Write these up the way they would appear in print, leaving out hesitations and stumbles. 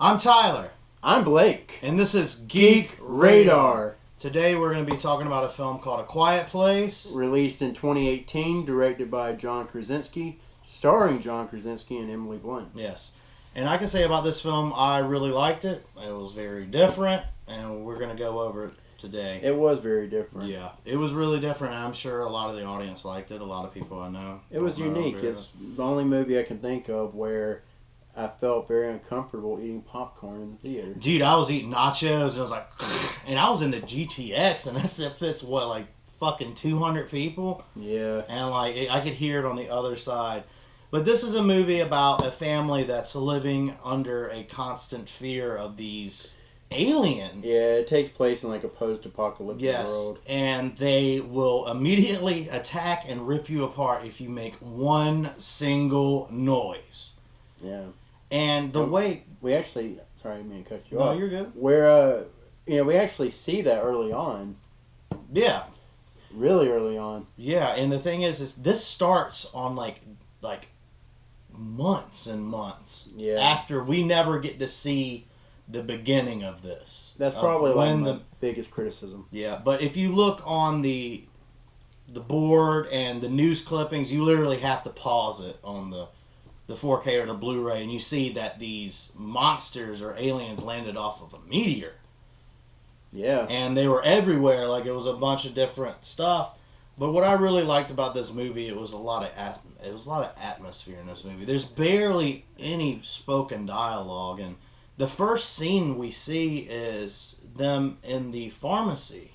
I'm Tyler, I'm Blake. and this is Geek Radar. Radar. Today we're going to be talking about a film called A Quiet Place. Released in 2018, directed by John Krasinski, starring John Krasinski and Emily Blunt. Yes. And I can say about this film, I really liked it. It was very different, and we're going to go over it today. It was very different. Yeah, it was really different. I'm sure a lot of the audience liked it. A lot of people I know. It was unique. It's the only movie I can think of where I felt very uncomfortable eating popcorn in the theater. Dude, I was eating nachos, and I was like, and I was in the GTX, and it fits, what, like fucking 200 people? Yeah. And like I could hear it on the other side. But this is a movie about a family that's living under a constant fear of these aliens. Yeah, it takes place in like a post-apocalyptic world. And they will immediately attack and rip you apart if you make one single noise. Yeah. And the way we actually, sorry, I didn't mean to cut you no, off. you're good. Where we actually see that early on. Yeah. Really early on. Yeah, and the thing is this starts on like months and months after we never get to see the beginning of this. That's probably like the biggest criticism. Yeah, but if you look on the board and the news clippings, you literally have to pause it on the 4K or the Blu-ray, and you see that these monsters or aliens landed off of a meteor. Yeah. And they were everywhere, like it was a bunch of different stuff. But what I really liked about this movie, it was a lot of atmosphere in this movie. There's barely any spoken dialogue, and the first scene we see is them in the pharmacy,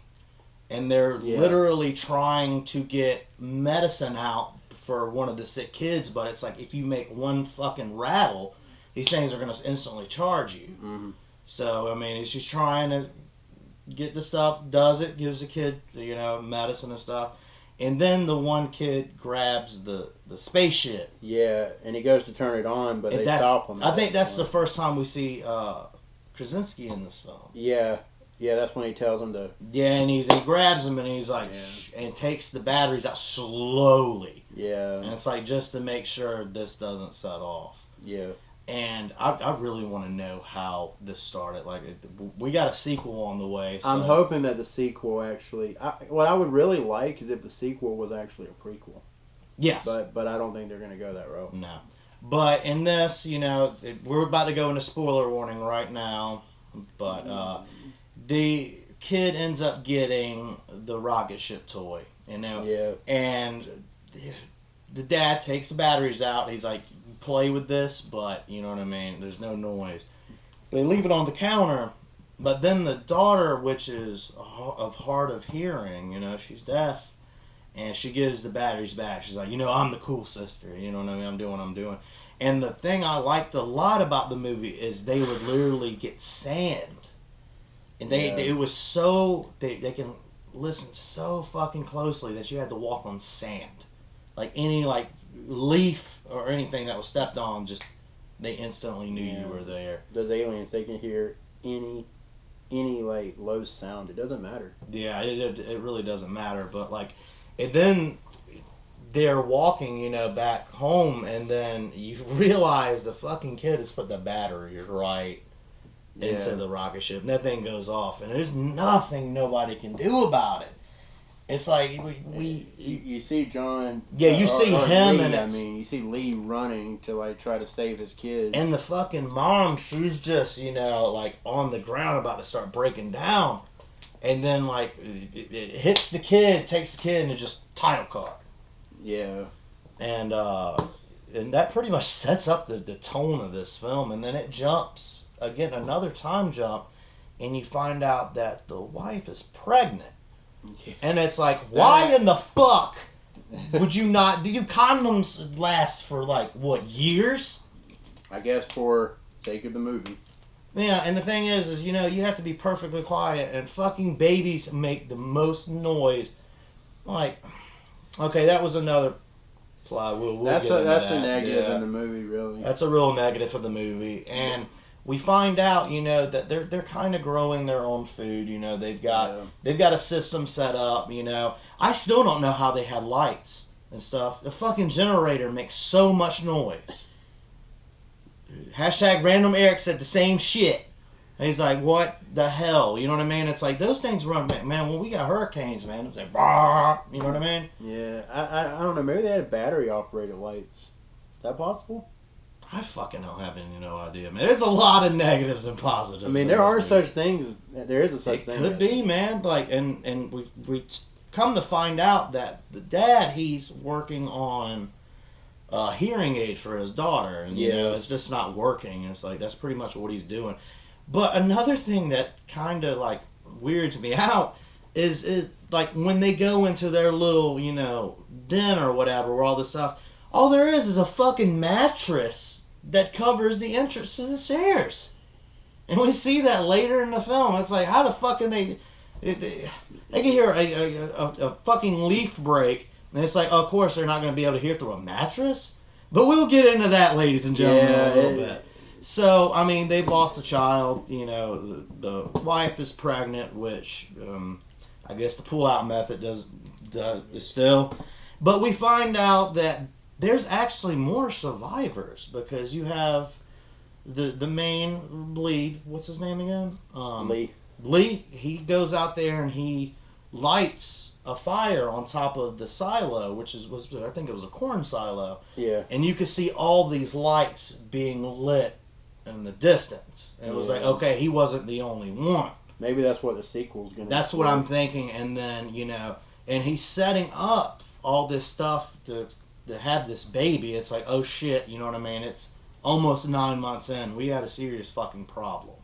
and they're literally trying to get medicine out for one of the sick kids, but it's like if you make one fucking rattle, these things are going to instantly charge you. Mm-hmm. So, I mean, he's just trying to get the stuff, does it, gives the kid, medicine and stuff. And then the one kid grabs the spaceship. Yeah, and he goes to turn it on, but they stop him. I think that's the first time we see Krasinski in this film. Yeah, that's when he tells him to. Yeah, and he grabs him and he's like, and takes the batteries out slowly. Yeah. And it's like just to make sure this doesn't set off. Yeah. And I really want to know how this started. Like, we got a sequel on the way. So. I'm hoping that the sequel actually. What I would really like is if the sequel was actually a prequel. Yes. But I don't think they're going to go that route. No. But in this, we're about to go into spoiler warning right now. But the kid ends up getting the rocket ship toy. Yeah. And the dad takes the batteries out. He's like, play with this, but you know what I mean, there's no noise. They leave it on the counter, but then the daughter, which is of hard of hearing, she's deaf, and she gives the batteries back. She's like, I'm the cool sister, you know what I mean, I'm doing what I'm doing. And the thing I liked a lot about the movie is they would literally get sand, and it was so they can listen so fucking closely that you had to walk on sand, like any leaf or anything that was stepped on, just they instantly knew you were there. Those aliens, they can hear any like low sound. It doesn't matter. Yeah, it really doesn't matter. But and then they're walking, back home, and then you realize the fucking kid has put the batteries right into the rocket ship, and that thing goes off, and there's nothing nobody can do about it. It's like you see John. Yeah, you see him, Lee, and you see Lee running to try to save his kid. And the fucking mom, she's just on the ground about to start breaking down, and then it hits the kid, takes the kid, and it just title card. Yeah. And that pretty much sets up the tone of this film, and then it jumps again, another time jump, and you find out that the wife is pregnant. Yeah. And it's like, why in the fuck would you not? Do condoms last for years? I guess for sake of the movie. Yeah, and the thing is you have to be perfectly quiet, and fucking babies make the most noise. Okay, that was another plot. That's a negative in the movie, really. That's a real negative for the movie, and. We find out, that they're kind of growing their own food. They've got a system set up. I still don't know how they had lights and stuff. The fucking generator makes so much noise. hashtag random Eric said the same shit. And he's like, what the hell? You know what I mean? It's like, those things run, man, when we got hurricanes, man, it's like, bah, you know what I mean? Yeah, I don't know. Maybe they had battery-operated lights. Is that possible? I fucking don't have no idea, man. There's a lot of negatives and positives. I mean, there are such things. There is a such thing. It could be, man. Like, and we come to find out that the dad, he's working on a hearing aid for his daughter, and you know, it's just not working. It's like, that's pretty much what he's doing. But another thing that kind of like weirds me out is like when they go into their little, you know, den or whatever, where all this stuff, all there is a fucking mattress that covers the entrance to the stairs. And we see that later in the film. It's like, how the fuck can they can hear a fucking leaf break, and it's like, of course they're not going to be able to hear through a mattress. But we'll get into that, ladies and gentlemen, in a little bit. So, I mean, they've lost a child. You know, the wife is pregnant, which I guess the pull-out method does still. But we find out that there's actually more survivors, because you have the main lead. What's his name again? Lee. He goes out there and he lights a fire on top of the silo, which was I think it was a corn silo. Yeah. And you could see all these lights being lit in the distance. And it was like, okay, he wasn't the only one. Maybe that's what the sequel's going to be. That's what I'm thinking. And then, you know, and he's setting up all this stuff to have this baby. It's like, oh shit, you know what I mean? It's almost 9 months in. We had a serious fucking problem.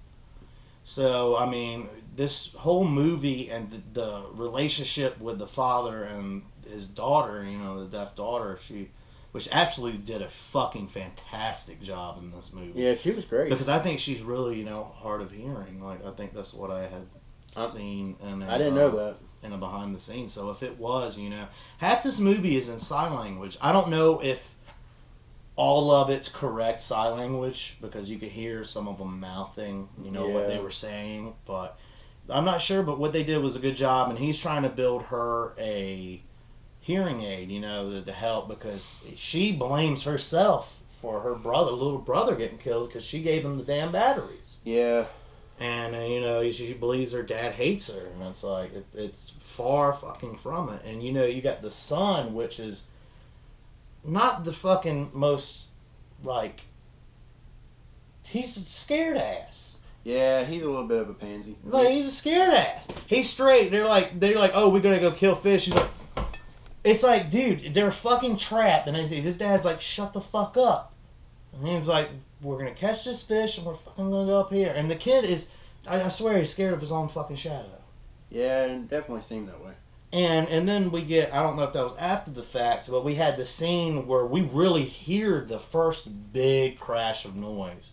So, I mean, this whole movie and the relationship with the father and his daughter, you know, the deaf daughter, which absolutely did a fucking fantastic job in this movie. Yeah, she was great. Because I think she's really, you know, hard of hearing. Like, I think that's what I had seen. I didn't know that. In a behind the scenes. So if it was, you know, half this movie is in sign language. I don't know if all of it's correct sign language, because you could hear some of them mouthing, you know, what they were saying. But I'm not sure. But what they did was a good job. And he's trying to build her a hearing aid, you know, to help, because she blames herself for her little brother getting killed, because she gave him the damn batteries. Yeah. And, you know, she believes her dad hates her. And it's like, it's far fucking from it. And, you know, you got the son, which is not the fucking most, like, he's a scared ass. Yeah, he's a little bit of a pansy. Like, he's a scared ass. He's straight. They're like, oh, we're going to go kill fish. He's like, it's like, dude, they're fucking trapped. And his dad's like, shut the fuck up. And he was like, we're going to catch this fish and we're fucking going to go up here. And the kid is, I swear, he's scared of his own fucking shadow. Yeah, it definitely seemed that way. And then we get, I don't know if that was after the fact, but we had the scene where we really hear the first big crash of noise.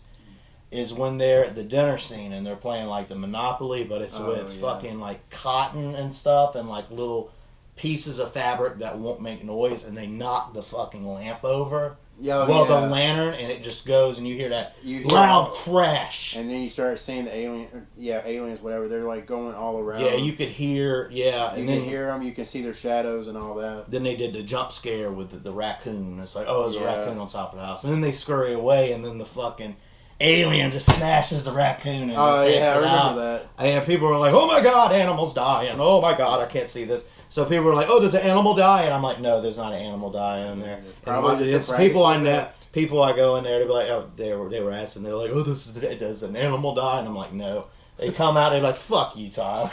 Is when they're at the dinner scene and they're playing like the Monopoly, but it's with fucking like cotton and stuff and like little pieces of fabric that won't make noise, and they knock the fucking lamp over. The lantern, and it just goes, and you hear that loud crash. And then you start seeing the aliens, whatever. They're like going all around. Yeah, you could hear, You can hear them. You can see their shadows and all that. Then they did the jump scare with the raccoon. It's like, oh, there's a raccoon on top of the house. And then they scurry away, and then the fucking alien just smashes the raccoon and just takes it out. I remember that. And people were like, oh my god, animals dying. Oh my god, I can't see this. So people were like, oh, does an animal die? And I'm like, no, there's not an animal die in there. It's people I know. People I go in there to be like, oh, they were asking. They're like, oh, does an animal die? And I'm like, no. They come out, they're like, fuck you, Tyler.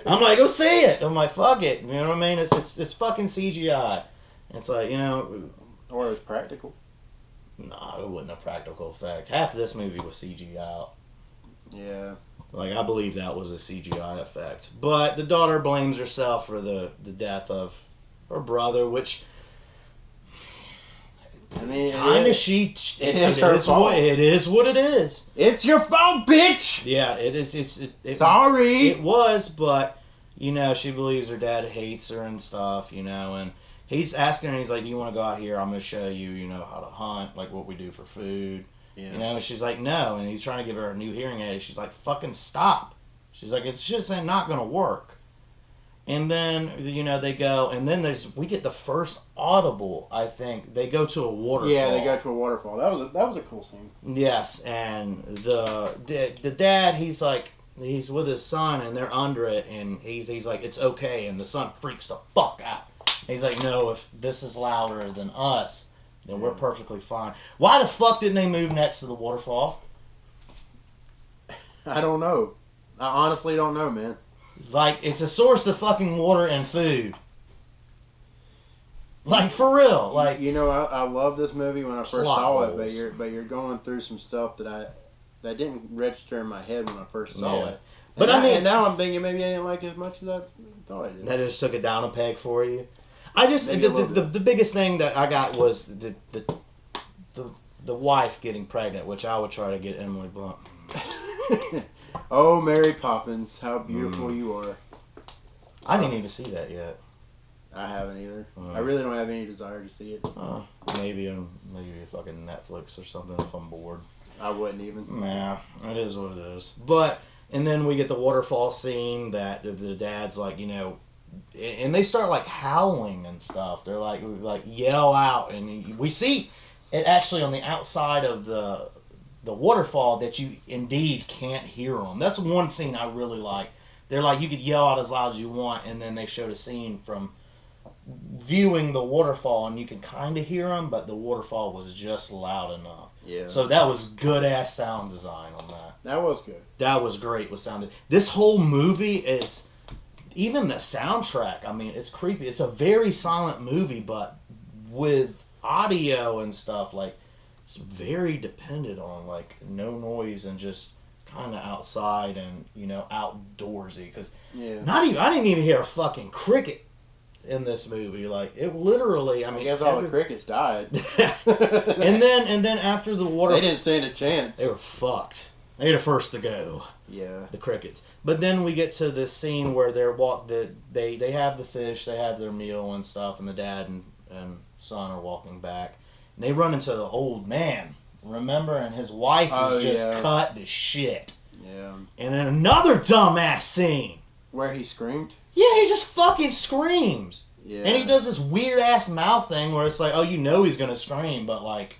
I'm like, go see it. I'm like, fuck it. You know what I mean? It's fucking CGI. It's like, you know. Or it was practical. Nah, it wasn't a practical effect. Half of this movie was CGI. Yeah. Like, I believe that was a CGI effect. But the daughter blames herself for the death of her brother, which I mean, kind of it is her fault. It is what it is. It's your fault, bitch! Yeah, it is. Sorry! It was, but, you know, she believes her dad hates her and stuff, you know, and he's asking her, he's like, do you want to go out here? I'm going to show you, you know, how to hunt, like what we do for food. Yeah. You know, and she's like, no. And he's trying to give her a new hearing aid. She's like, fucking stop. She's like, it's just not going to work. And then they go, and then we get the first audible. I think they go to a waterfall. Yeah, they go to a waterfall. That was a cool scene. Yes, and the dad, he's with his son, and they're under it, and he's like, it's okay, and the son freaks the fuck out. He's like, no, if this is louder than us, then we're perfectly fine. Why the fuck didn't they move next to the waterfall? I don't know. I honestly don't know, man. Like, it's a source of fucking water and food. Like, for real. Like, I love this movie when I first plot saw holes. it, but you're going through some stuff that didn't register in my head when I first saw it. But and now I'm thinking maybe I didn't like it as much as I thought I did. That just took it down a peg for you. I just the biggest thing that I got was the wife getting pregnant, which I would try to get Emily Blunt. Oh, Mary Poppins, how beautiful you are. I didn't even see that yet. I haven't either. I really don't have any desire to see it. Maybe a fucking Netflix or something if I'm bored. I wouldn't even. Nah, it is what it is. And then we get the waterfall scene that the dad's like, and they start like howling and stuff. They're like yell out, and we see it actually on the outside of the waterfall that you indeed can't hear them. That's one scene I really like. They're like, you could yell out as loud as you want, and then they showed a scene from viewing the waterfall, and you can kind of hear them, but the waterfall was just loud enough. Yeah. So that was good ass sound design on that. That was good. That was great with sound. This whole movie is, even the soundtrack, I mean, it's creepy. It's a very silent movie, but with audio and stuff, like, it's very dependent on like no noise and just kind of outside and outdoorsy. Because I didn't even hear a fucking cricket in this movie. Like, it literally, I guess all the crickets died. and then after the water, they didn't stand a chance. They were fucked. They were the first to go. Yeah, the crickets. But then we get to this scene where they have the fish, they have their meal and stuff, and the dad and son are walking back. And they run into the old man, remember? And his wife was just cut to shit. Yeah. And then another dumbass scene. Where he screamed? Yeah, he just fucking screams. Yeah. And he does this weird ass mouth thing where it's like, oh, he's gonna scream, but like...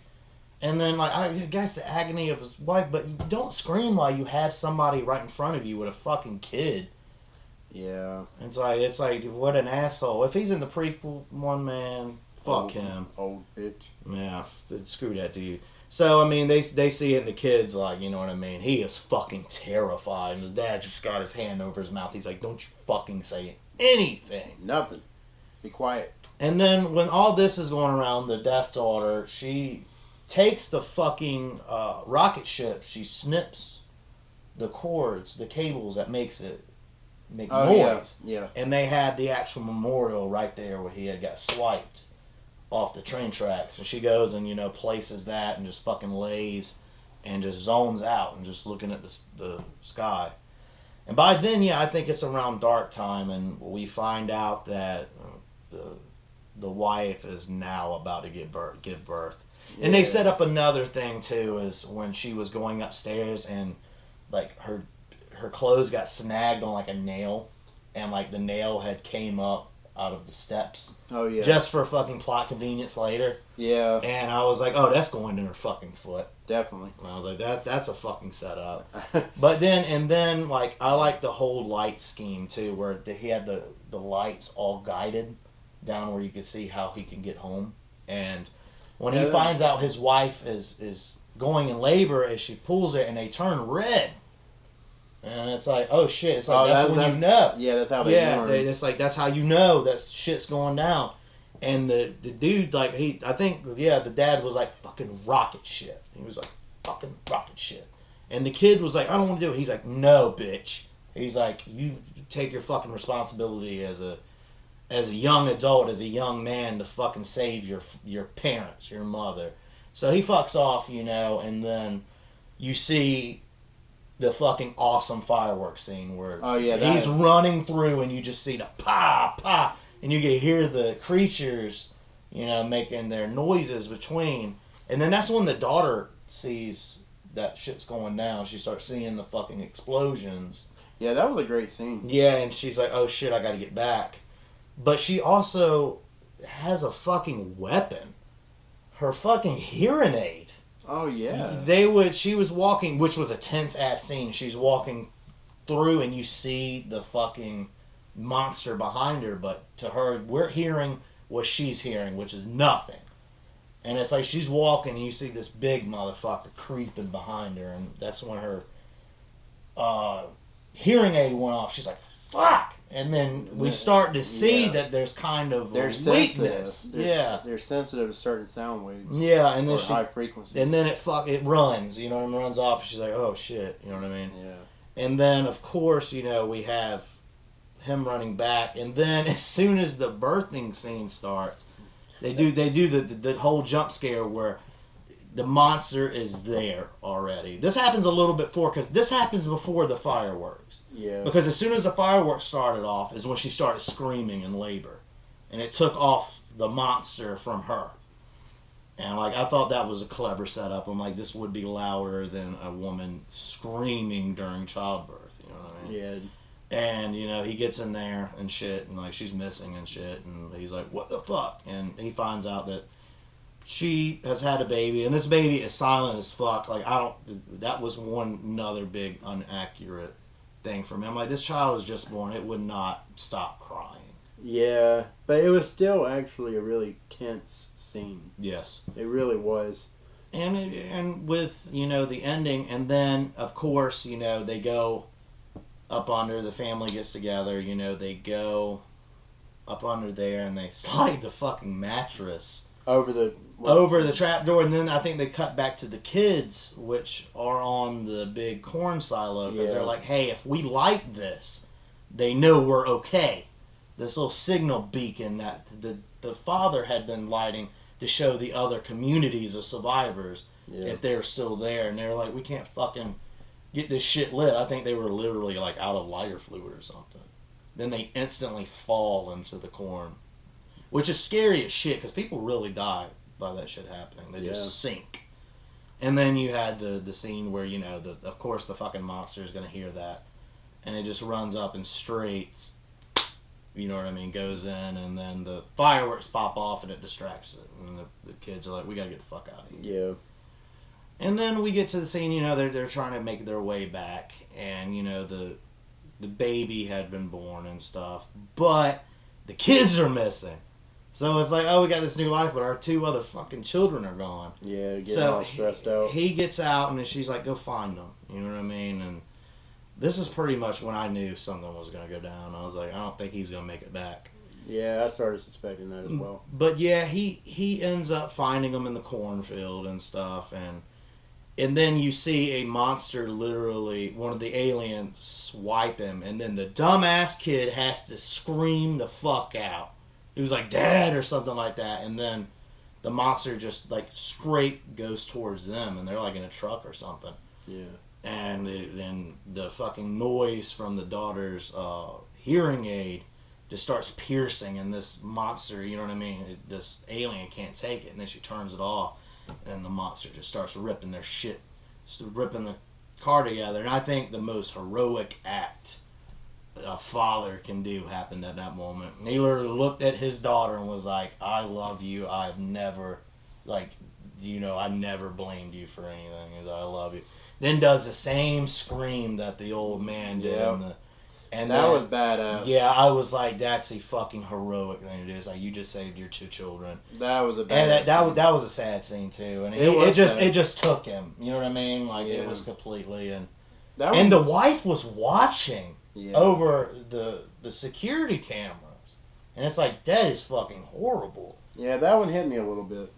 And then, like, I guess the agony of his wife, but you don't scream while you have somebody right in front of you with a fucking kid. Yeah. It's like, what an asshole. If he's in the prequel one, man... Fuck him. Old bitch. Yeah, screw that dude. So, I mean, they see it and the kid's like, you know what I mean? He is fucking terrified. And his dad just got his hand over his mouth. He's like, don't you fucking say anything. Nothing. Be quiet. And then when all this is going around, the deaf daughter, she takes the fucking rocket ship. She snips the cords, the cables that make noise. Yeah. And they had the actual memorial right there where he had got swiped off the train tracks, and she goes and places that and just fucking lays and just zones out and just looking at the sky. And by then, I think it's around dark time, and we find out that the wife is now about to give birth. Yeah. And they set up another thing too, is when she was going upstairs and like her clothes got snagged on like a nail, and like the nail had came up out of the steps. Oh yeah. Just for fucking plot convenience later. Yeah. And I was like, oh, that's going in her fucking foot. Definitely. And I was like, that's a fucking setup. But then like I like the whole light scheme too, where he had the lights all guided down where you could see how he can get home. And when he finds out his wife is going in labor, as she pulls it and they turn red. And it's like, oh shit! It's like that's when you know. Yeah, that's how they learn. It's like that's how you know that shit's going down. And the dude, like the dad was like fucking rocket shit. He was like fucking rocket shit. And the kid was like, I don't want to do it. He's like, no, bitch. He's like, you take your fucking responsibility as a young adult, as a young man, to fucking save your parents, your mother. So he fucks off, and then you see the fucking awesome fireworks scene where he's running through and you just see the pa, and you can hear the creatures, making their noises between. And then that's when the daughter sees that shit's going down. She starts seeing the fucking explosions. Yeah, that was a great scene. Yeah, and she's like, oh shit, I gotta get back. But she also has a fucking weapon. Her fucking hearing aid. Oh yeah. She was walking, which was a tense ass scene. She's walking through and you see the fucking monster behind her, but to her, we're hearing what she's hearing, which is nothing. And it's like she's walking and you see this big motherfucker creeping behind her, and that's when her hearing aid went off. She's like, fuck! And then we start to see that there's kind of a weakness. They're sensitive to certain sound waves. Yeah, and then high frequencies. And then it runs, you know, and runs off. And she's like, oh shit, you know what I mean? Yeah. And then of course, you know, we have him running back, and then as soon as the birthing scene starts, they do the whole jump scare where the monster is there already. This happens a little bit before, because this happens before the fireworks. Yeah. Because as soon as the fireworks started off is when she started screaming in labor. And it took off the monster from her. And like, I thought that was a clever setup. I'm like, this would be louder than a woman screaming during childbirth. You know what I mean? Yeah. And, you know, he gets in there and shit, and like, she's missing and shit. And he's like, what the fuck? And he finds out that she has had a baby, and this baby is silent as fuck. Like, that was another big inaccurate thing for me. I'm like, this child was just born. It would not stop crying. Yeah, but it was still actually a really tense scene. Yes. It really was. And with, you know, the ending, and then, of course, you know, they go up under, the family gets together, you know, they go up under there, and they slide the fucking mattress over the trap door, and then I think they cut back to the kids, which are on the big corn silo, because they're like, hey, if we light this, they know we're okay. This little signal beacon that the father had been lighting to show the other communities of survivors if they're still there, and they're like, we can't fucking get this shit lit. I think they were literally like out of lighter fluid or something. Then they instantly fall into the corn. Which is scary as shit, because people really die by that shit happening. They just sink. And then you had the scene where, you know, of course the fucking monster is going to hear that. And it just runs up and straight, you know what I mean, goes in, and then the fireworks pop off and it distracts it. And the kids are like, we got to get the fuck out of here. Yeah. And then we get to the scene, you know, they're trying to make their way back. And, you know, the baby had been born and stuff. But the kids are missing. So it's like, oh, we got this new life, but our two other fucking children are gone. Yeah, getting all stressed out. He gets out, and then she's like, go find them. You know what I mean? And this is pretty much when I knew something was going to go down. I was like, I don't think he's going to make it back. Yeah, I started suspecting that as well. But yeah, he ends up finding them in the cornfield and stuff, and then you see a monster, literally, one of the aliens, swipe him, and then the dumbass kid has to scream the fuck out. He was like, Dad, or something like that. And then the monster just, like, straight goes towards them. And they're, like, in a truck or something. Yeah. And then the fucking noise from the daughter's hearing aid just starts piercing. And this monster, you know what I mean? This alien can't take it. And then she turns it off. And the monster just starts ripping their shit. Ripping the car together. And I think the most heroic act a father can do happened at that moment. And he literally looked at his daughter and was like, I love you. I've never, like, you know, I never blamed you for anything. He's like, I love you. Then does the same scream that the old man did. Yep. And that was badass. Yeah, I was like, that's a fucking heroic thing to do. It's like, you just saved your two children. That was a badass. And that was a sad scene too. And it just took him. You know what I mean? Like, it was completely, and the wife was watching. Yeah. Over the security cameras. And it's like, that is fucking horrible. Yeah, that one hit me a little bit.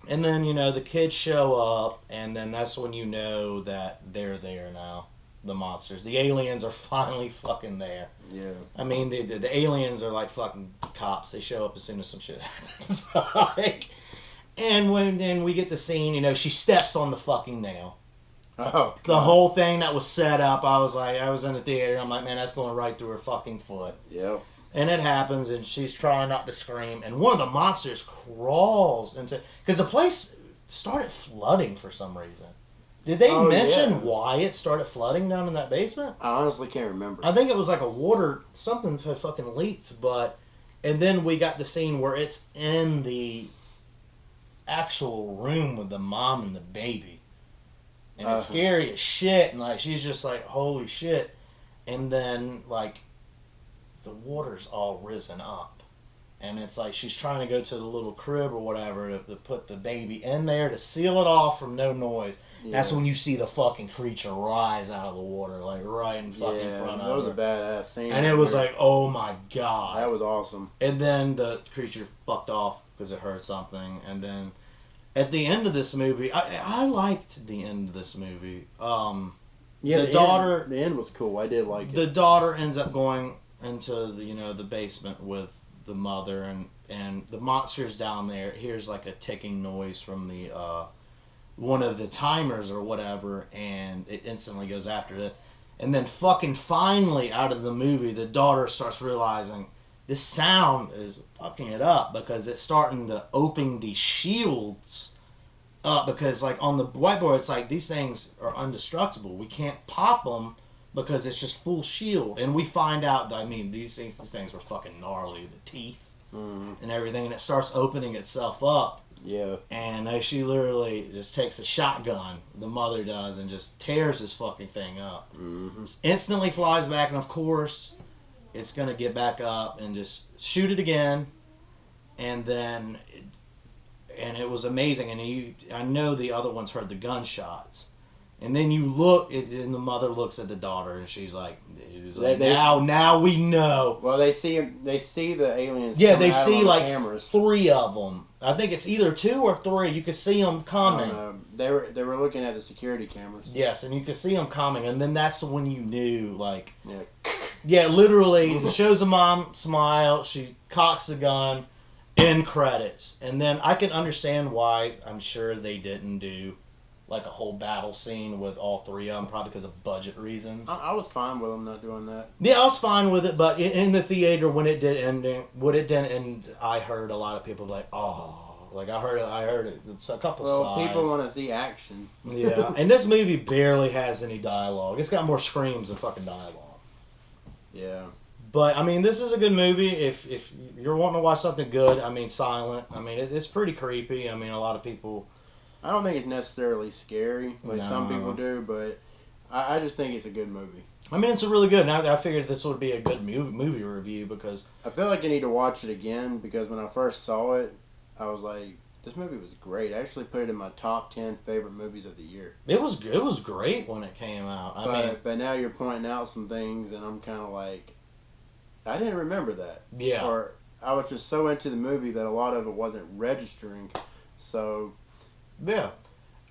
And then, you know, the kids show up, and then that's when you know that they're there now. The monsters. The aliens are finally fucking there. Yeah. I mean, the aliens are like fucking cops. They show up as soon as some shit happens. And then we get the scene, you know, she steps on the fucking nail. Oh, the whole thing that was set up, I was in the theater, I'm like, man, that's going right through her fucking foot. Yep. And it happens, and she's trying not to scream, and one of the monsters crawls into, because the place started flooding for some reason. Did they Oh, mention yeah. why it started flooding down in that basement? I honestly can't remember. I think it was like a water something fucking leaked, but and then we got the scene where it's in the actual room with the mom and the baby, and it's scary as shit, and like she's just like holy shit, and then like the water's all risen up, and it's like she's trying to go to the little crib or whatever to put the baby in there to seal it off from no noise. Yeah. That's when you see the fucking creature rise out of the water, like right in fucking front that of was her. a badass scene. And it was like, oh my god. that was awesome. And then the creature fucked off because it heard something. And then at the end of this movie, I liked the end of this movie. Yeah, the daughter. the end was cool. I did like it. The daughter ends up going into the basement with the mother, and the monster's down there. Hears like a ticking noise from the one of the timers or whatever, and it instantly goes after it. And then fucking finally out of the movie, the daughter starts realizing this sound is fucking it up because it's starting to open the shields up because like on the whiteboard it's like these things are indestructible. We can't pop them because it's just full shield. And we find out that, I mean, these things were fucking gnarly, the teeth and everything, and it starts opening itself up. Yeah. And she literally just takes a shotgun, the mother does, and just tears this fucking thing up. Instantly flies back, and of course, it's going to get back up and just shoot it again. And then, and it was amazing. And I know the other ones heard the gunshots. And then you look, and the mother looks at the daughter, and she's like, now we know. Well, they see the aliens. Yeah, coming they out see on like cameras. 3 of them. I think it's either 2 or 3. You could see them coming. They were looking at the security cameras. Yes, and you could see them coming, and then that's when you knew, like, Yeah. yeah, literally, it shows a mom smile, she cocks the gun, end credits, and then I can understand why I'm sure they didn't do like a whole battle scene with all 3 of them, probably because of budget reasons. I was fine with them not doing that. Yeah, I was fine with it, but in the theater when it did end, I heard a lot of people like, oh, like I heard it. It's a couple sides. People want to see action. Yeah, and this movie barely has any dialogue. It's got more screams than fucking dialogue. Yeah. But I mean, this is a good movie. If you're wanting to watch something good, I mean, silent. I mean, it's pretty creepy. I mean, a lot of people. I don't think it's necessarily scary like some No. people do, but I just think it's a good movie. I mean, it's a really good. Now I figured this would be a good movie review because I feel like I need to watch it again because when I first saw it, I was like, this movie was great. I actually put it in my top 10 favorite movies of the year. it was great when it came out. I mean, But now you're pointing out some things, and I'm kind of like, I didn't remember that. yeah. Or I was just so into the movie that a lot of it wasn't registering. So, Yeah.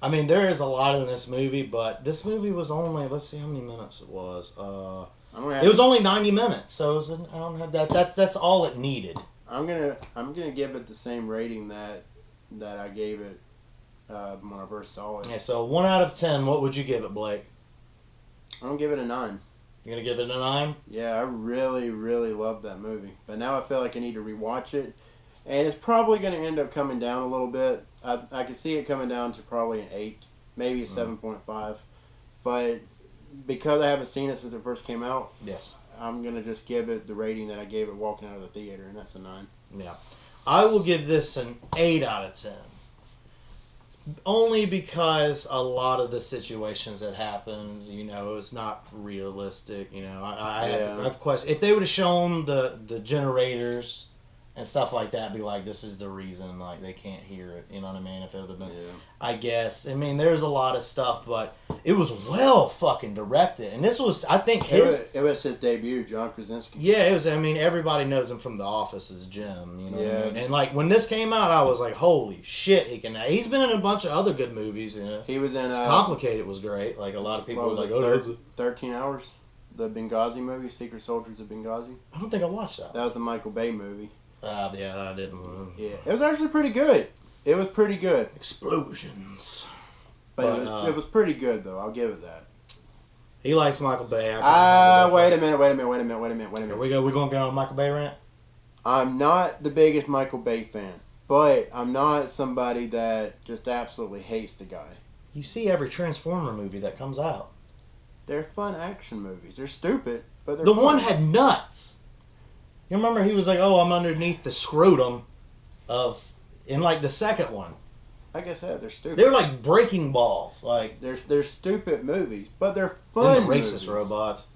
I mean, there is a lot in this movie, but this movie was only, let's see how many minutes it was. It was only 90 minutes, so it was, I don't have that. That's all it needed. I'm gonna give it the same rating that I gave it when I first saw it. Yeah, so 1 out of 10, what would you give it, Blake? I'm gonna give it a 9. You're going to give it a 9? Yeah, I really, really love that movie. But now I feel like I need to rewatch it. And it's probably going to end up coming down a little bit. I can see it coming down to probably an 8, maybe a 7.5. But because I haven't seen it since it first came out, Yes. I'm going to just give it the rating that I gave it walking out of the theater, and that's a 9. Yeah. I will give this an 8 out of 10. Only because a lot of the situations that happened, you know, it's not realistic. You know, I have questions. If they would have shown the generators and stuff like that, be like, this is the reason, like, they can't hear it. You know what I mean? If it would have been, I guess. I mean, there's a lot of stuff, but it was well fucking directed. And this was, I think, It was his debut, John Krasinski. Yeah, it was. I mean, everybody knows him from The Office as Jim. You know what I mean? And like when this came out, I was like, "Holy shit, he can!" He's been in a bunch of other good movies. You know, He was in It's Complicated was great. Like a lot of people were like, "Oh, that's 13 Hours, the Benghazi movie, Secret Soldiers of Benghazi. I don't think I watched that." That was the Michael Bay movie. Yeah, I didn't. Yeah, it was actually pretty good. It was pretty good. Explosions. But it was pretty good, though. I'll give it that. He likes Michael Bay. Wait a minute. Here we go. We're gonna get on a Michael Bay rant. I'm not the biggest Michael Bay fan, but I'm not somebody that just absolutely hates the guy. You see every Transformer movie that comes out. They're fun action movies. They're stupid, but they're The fun. one had nuts. You remember he was like, "Oh, I'm underneath the scrotum of," in like the second one. Like I said, they're stupid. They were like breaking balls, like They're stupid movies, but they're then fun. the racist movies. robots,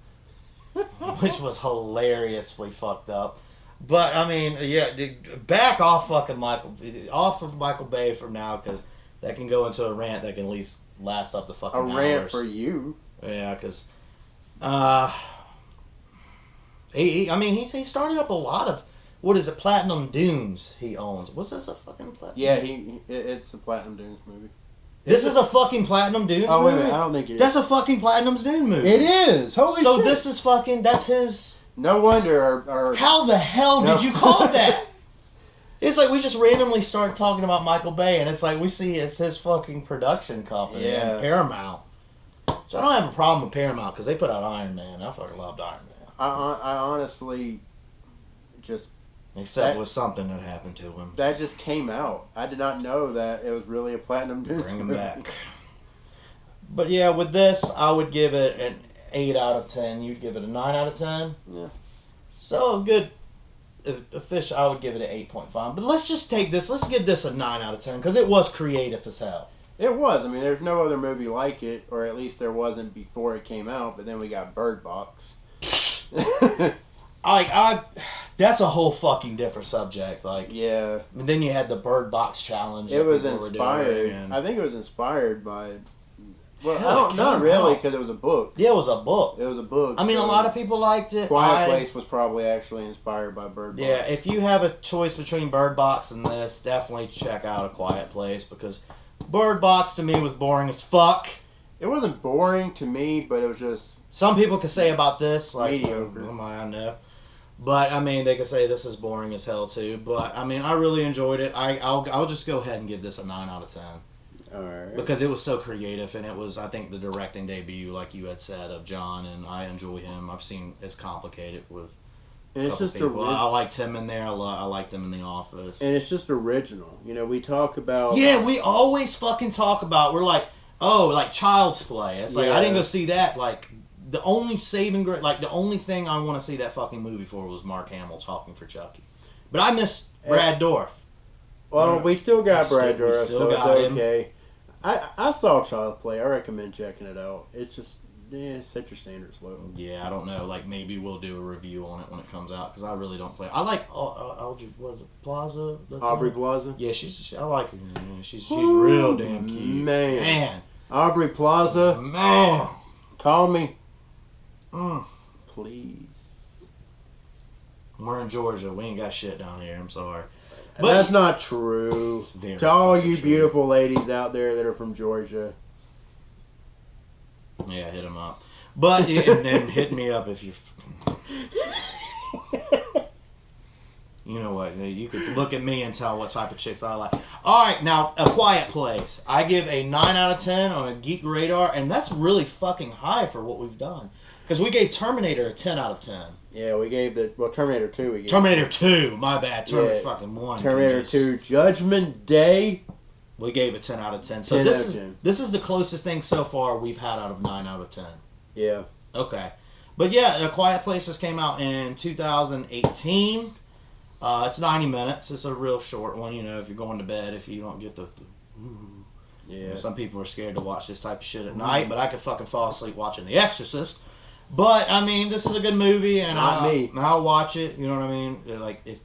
which was hilariously fucked up. But I mean, yeah, back off off of Michael Bay for now, because that can go into a rant that can at least last up to fucking A rant hours. for you. Yeah, because he started up a lot of, what is it, Platinum Dunes he owns. Was this a fucking Platinum? Yeah, it's a Platinum Dunes movie. This is a fucking Platinum Dunes Oh wait a movie? minute, I don't think it is. That's a fucking Platinum Dunes movie. It is. Holy So shit. this is fucking, that's his... No wonder our How the hell No. did you call it that? It's like we just randomly start talking about Michael Bay, and it's like we see it's his fucking production company, Yeah. and Paramount. So I don't have a problem with Paramount because they put out Iron Man. I fucking loved Iron Man. I honestly just Except with something that happened to him. that just came out. I did not know that it was really a Platinum Dunes Bring him movie. back. But yeah, with this, I would give it an 8 out of 10. You'd give it a 9 out of 10? Yeah. So a good fish, I would give it an 8.5. But let's just take this. Let's give this a 9 out of 10 because it was creative as hell. It was. I mean, there's no other movie like it, or at least there wasn't before it came out. But then we got Bird Box. That's a whole fucking different subject. Like, Yeah, and then you had the Bird Box challenge. it that was people were inspired. doing, and- I think it was inspired by. Well, Hell, I it don't, came not really, out. because it was a book. Yeah, it was a book. It was a book. I mean, a so lot of people liked it. Quiet Place was probably actually inspired by Bird Box. Yeah, if you have a choice between Bird Box and this, definitely check out A Quiet Place because Bird Box to me was boring as fuck. It wasn't boring to me, but it was just Some people could say about this, like, Mediocre. I know. But, I mean, they could say this is boring as hell, too. But, I mean, I really enjoyed it. I'll just go ahead and give this a 9 out of 10. alright. Because it was so creative, and it was, I think, the directing debut, like you had said, of John, and I enjoy him. I've seen It's Complicated with And a it's couple just people. I original. liked him in there. I liked him in The Office. And it's just original. You know, we talk about. Yeah, we always fucking talk about, we're like, oh, like Child's Play. It's like, I Yeah. didn't go see that. Like, the only the only thing I want to see that fucking movie for was Mark Hamill talking for Chucky. But I miss Brad Dourif. Well, we still got Brad We Dourif, still so it's got him. okay. I saw Child Play. I recommend checking it out. It's just, set your standards low. Yeah, I don't know. Like, maybe we'll do a review on it when it comes out, because I really don't play. I like, Audrey, was it Plaza? That's Aubrey her? Plaza? Yeah, I like her. Yeah, she's real damn cute. Man. Aubrey Plaza, Man. call me, Mm. please. We're in Georgia. We ain't got shit down here. I'm sorry. That's not true. Very To all fucking you true. beautiful ladies out there that are from Georgia. Yeah, hit him up. But, and then hit me up if you... You know what? You could look at me and tell what type of chicks I like. All right, now, A Quiet Place. I give a 9 out of 10 on a Geek Radar, and that's really fucking high for what we've done. Because we gave Terminator a 10 out of 10. Yeah, we gave Terminator 2 we gave. Terminator 2, my bad. Terminator Yeah. fucking 1. Terminator Jesus. 2, Judgment Day. We gave it 10 out of 10. So 10 this out of is 10. this is the closest thing so far we've had out of 9 out of 10. Yeah. Okay. But yeah, A Quiet Places came out in 2018. It's 90 minutes. It's a real short one, you know, if you're going to bed, if you don't get the Yeah. some people are scared to watch this type of shit at night, but I could fucking fall asleep watching The Exorcist. But, I mean, this is a good movie, and Not me. I'll watch it, you know what I mean? Like, if...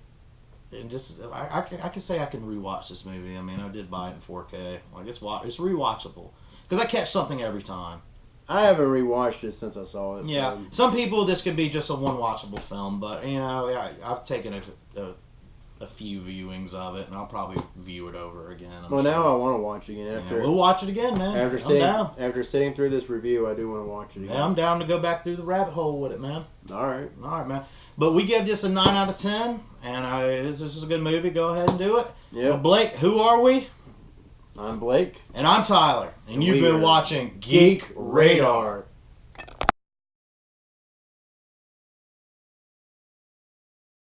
And just, I can say I can rewatch this movie. I mean, I did buy it in 4K. Like, it's rewatchable. Because I catch something every time. I haven't rewatched it since I saw it. Yeah. So. Some people, this could be just a one-watchable film, but, you know, I've taken a few viewings of it, and I'll probably view it over again. Well, now I want to watch it again. Yeah, we'll watch it again, man. I'm down. After sitting through this review, I do want to watch it again. Yeah, I'm down to go back through the rabbit hole with it, man. All right. All right, man. But we give this a 9 out of 10, and this is a good movie. Go ahead and do it. Yeah. Well, Blake, who are we? I'm Blake. And I'm Tyler, and you've We been are watching Geek Radar.